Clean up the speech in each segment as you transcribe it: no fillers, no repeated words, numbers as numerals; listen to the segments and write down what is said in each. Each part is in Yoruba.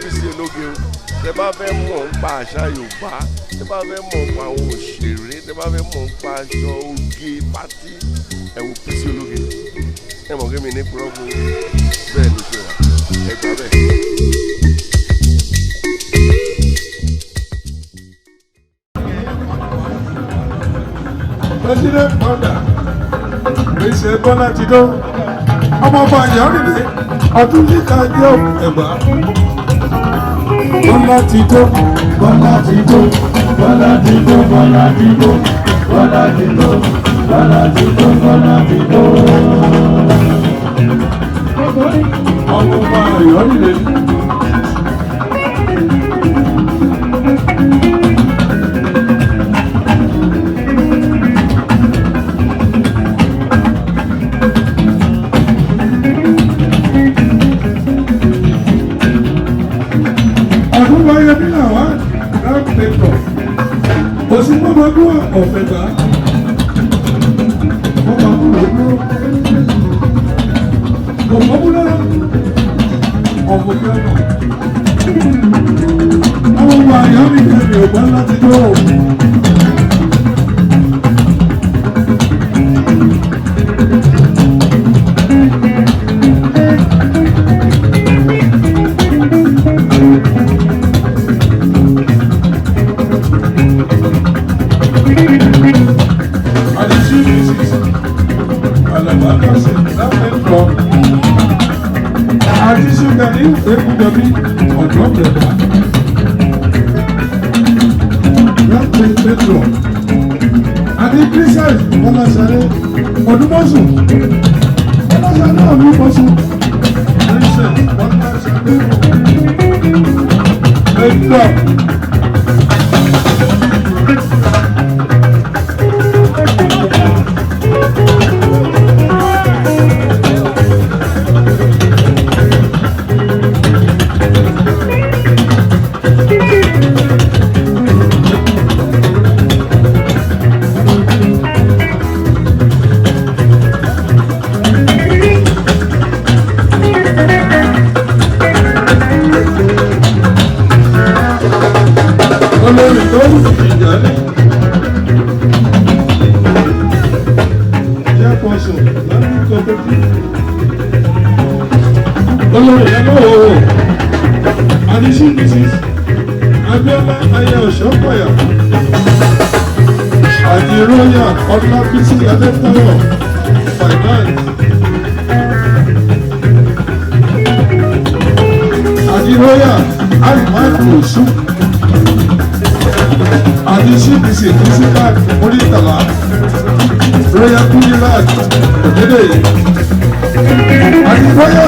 Bisi Ologe o. Tẹ́ bá fẹ́ mọ̀ nípa àṣà Yorùbá, tẹ́ bá fẹ́ mọ̀ nípa àwọn òṣèré, tẹ́ bá fẹ́ mọ̀ nípa aṣọ oge pátí, ẹ wo Bisi Ologe. Ẹ mọ̀ kí mi ní púrọ́bù bẹ́ẹ̀ ló ṣe wà. Ẹ gbà bẹ́ẹ̀. President Founder, Bisi Ologe Tv Show, ọmọ ọba ìyáwó ọdún yìí ká jẹ́ Ẹ̀gbá. Bọ́lá ti tó, Bọ́lá ti tó, Bọ́lá ti tó, Bọ́lá ti tó, Bọ́lá ti tó, Bọ́lá ti tó, Bọ́lá ti tó. Ọmọ ọba ìyáwó Osimomagbua ọ̀fẹ̀gbá ọmọkùnrin ọmọkùnrin ọmọkùnrin àwọn ọmọ àyà mi kẹ́mi ọ̀gbá láti tó. Àti Christian Ọlọ́sàrẹ́ Ọdúnmọ́sùn Ọlọ́sàrẹ́ Ọdúnmọ́sùn Christian Ọlọ́sàrẹ́ Egba. Bisi Ologe finance. Adiroya Alimakosu. Adisi Bisi Principal Onitala. Royal Kudirat Odede. Adiroya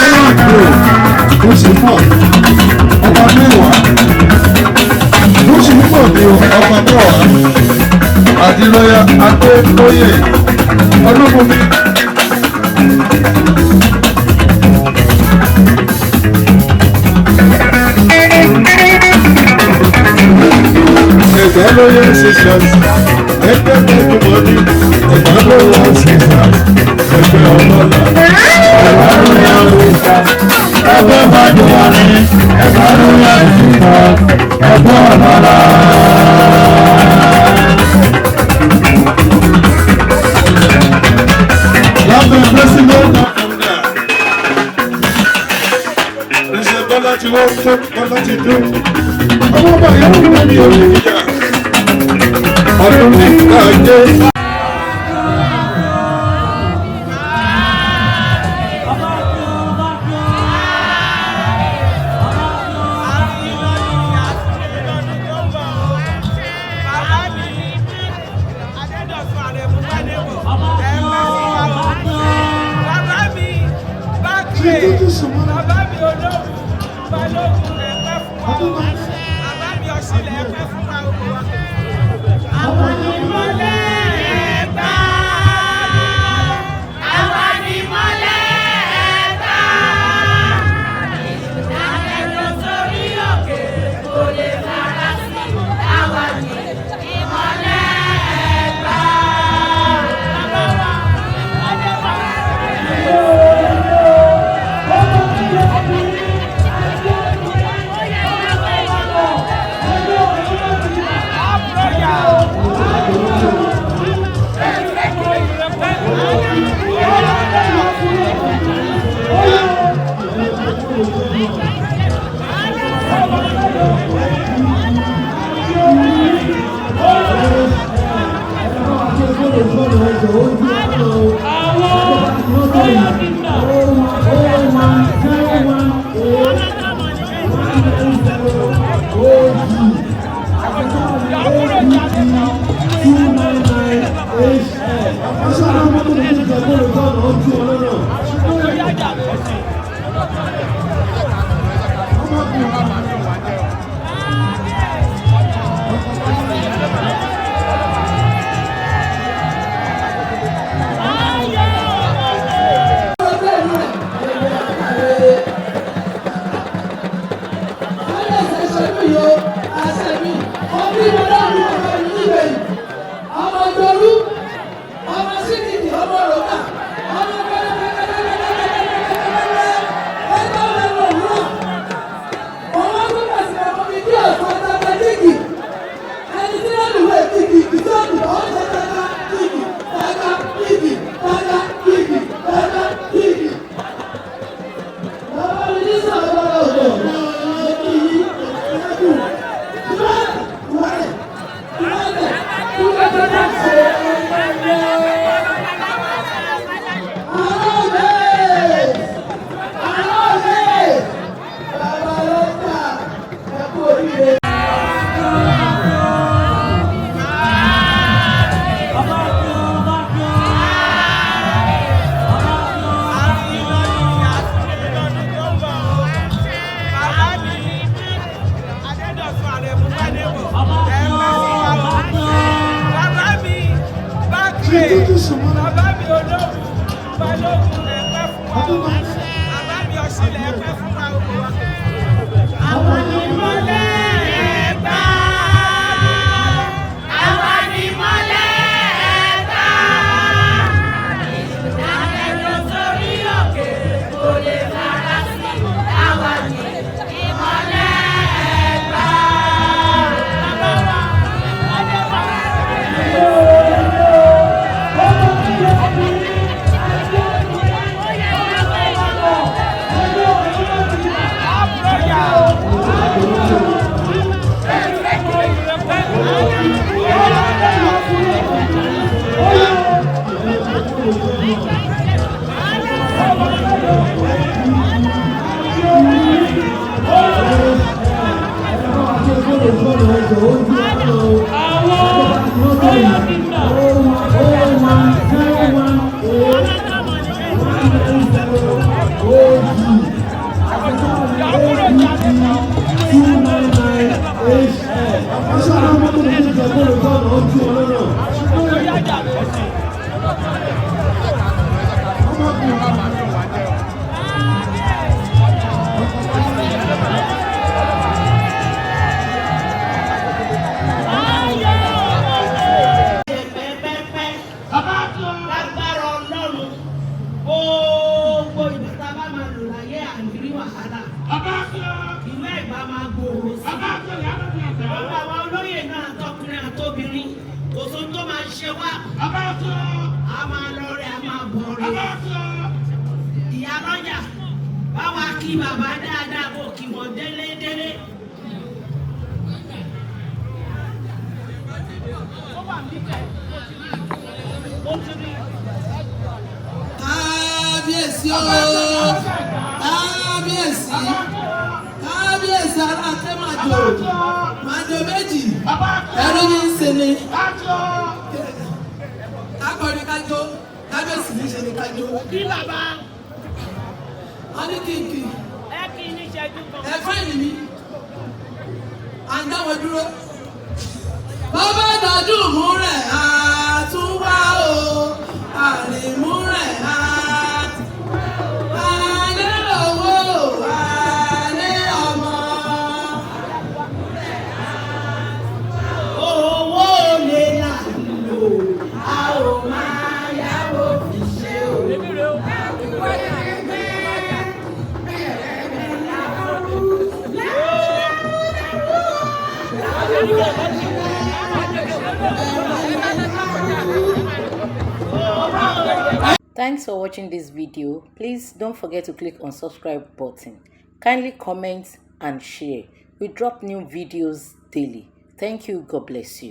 Ayọ̀dọ̀ Oṣùpọ̀ ọba mẹ́wàá. Oṣùpọ̀ ni ọba mẹ́wàá. Adiroya Adétóyè Olúbùnmi. Ẹ̀gbá lóye sisters, ẹgbẹ́ mọ́tòmọ́ni, ẹ̀gbá lóye sisters, ẹgbẹ́ ọlọ́lá. Ẹ̀gbá lóye sisters, ẹgbẹ́ mọ́tòmọ́ni, ẹ̀gbá lóye sisters, ẹgbẹ́ ọlọ́lá. Lábẹ́ president of Ghana, President Bọ́lá ti wọ́n tó Bọ́lá ti dún. Ọmọ ọba ìyàwó náà ní orí ìyá. Ọdún ní káàdé. Thanks for watching this video. Please don't forget to click on subscribe button. Kindly comment and share. We drop new videos daily. Thank you. God bless you.